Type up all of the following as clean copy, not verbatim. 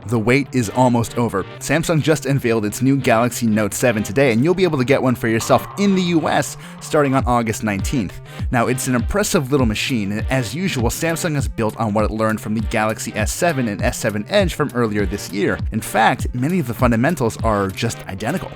The wait is almost over. Samsung just unveiled its new Galaxy Note 7 today, and you'll be able to get one for yourself in the US starting on August 19th. Now, it's an impressive little machine, and as usual, Samsung has built on what it learned from the Galaxy S7 and S7 Edge from earlier this year. In fact, many of the fundamentals are just identical.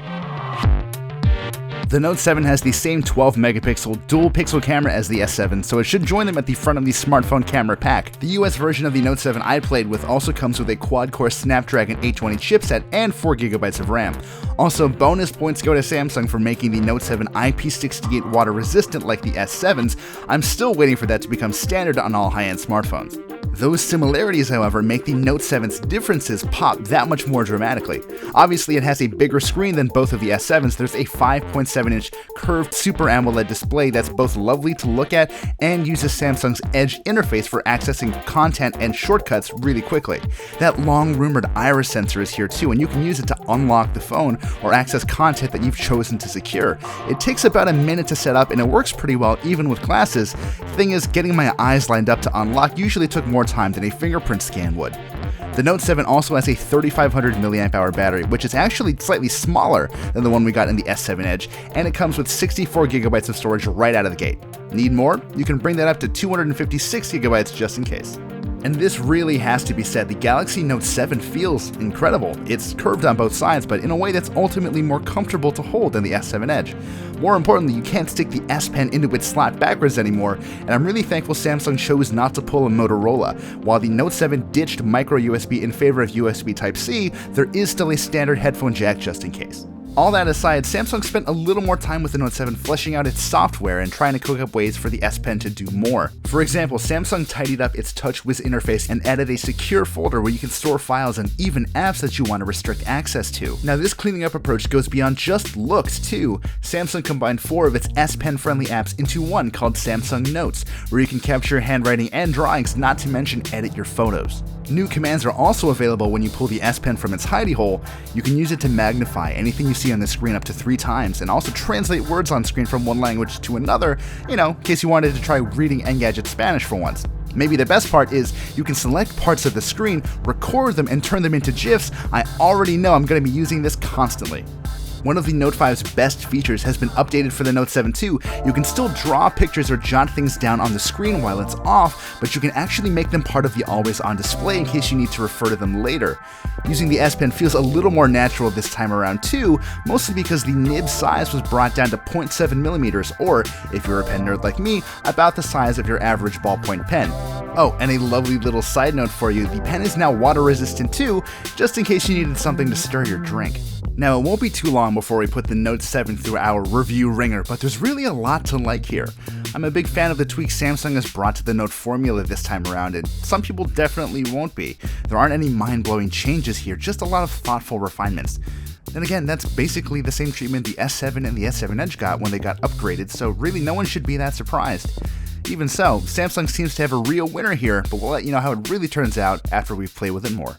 The Note 7 has the same 12-megapixel dual-pixel camera as the S7, so it should join them at the front of the smartphone camera pack. The US version of the Note 7 I played with also comes with a quad-core Snapdragon 820 chipset and 4GB of RAM. Also, bonus points go to Samsung for making the Note 7 IP68 water resistant like the S7's. I'm still waiting for that to become standard on all high-end smartphones. Those similarities, however, make the Note 7's differences pop that much more dramatically. Obviously, it has a bigger screen than both of the S7's. There's a 5.7-inch curved Super AMOLED display that's both lovely to look at and uses Samsung's Edge interface for accessing content and shortcuts really quickly. That long-rumored iris sensor is here too, and you can use it to unlock the phone or access content that you've chosen to secure. It takes about a minute to set up, and it works pretty well even with glasses. Thing is, getting my eyes lined up to unlock usually took more time than a fingerprint scan would. The Note 7 also has a 3500 mAh battery, which is actually slightly smaller than the one we got in the S7 Edge, and it comes with 64GB of storage right out of the gate. Need more? You can bring that up to 256GB just in case. And this really has to be said, the Galaxy Note 7 feels incredible. It's curved on both sides, but in a way that's ultimately more comfortable to hold than the S7 Edge. More importantly, you can't stick the S Pen into its slot backwards anymore, and I'm really thankful Samsung chose not to pull a Motorola. While the Note 7 ditched micro USB in favor of USB Type-C, there is still a standard headphone jack just in case. All that aside, Samsung spent a little more time with the Note 7 fleshing out its software and trying to cook up ways for the S Pen to do more. For example, Samsung tidied up its TouchWiz interface and added a secure folder where you can store files and even apps that you want to restrict access to. Now, this cleaning up approach goes beyond just looks too. Samsung combined 4 of its S Pen friendly apps into one called Samsung Notes, where you can capture handwriting and drawings, not to mention edit your photos. New commands are also available when you pull the S Pen from its hidey hole. You can use it to magnify anything you see on the screen up to 3 times, and also translate words on screen from one language to another, in case you wanted to try reading Engadget Spanish for once. Maybe the best part is you can select parts of the screen, record them, and turn them into GIFs. I already know I'm going to be using this constantly. One of the Note 5's best features has been updated for the Note 7 too. You can still draw pictures or jot things down on the screen while it's off, but you can actually make them part of the always-on display in case you need to refer to them later. Using the S Pen feels a little more natural this time around too, mostly because the nib size was brought down to 0.7mm, or, if you're a pen nerd like me, about the size of your average ballpoint pen. Oh, and a lovely little side note for you, the pen is now water resistant too, just in case you needed something to stir your drink. Now, it won't be too long before we put the Note 7 through our review ringer, but there's really a lot to like here. I'm a big fan of the tweaks Samsung has brought to the Note formula this time around, and some people definitely won't be. There aren't any mind-blowing changes here, just a lot of thoughtful refinements. Then again, that's basically the same treatment the S7 and the S7 Edge got when they got upgraded, so really no one should be that surprised. Even so, Samsung seems to have a real winner here, but we'll let you know how it really turns out after we've played with it more.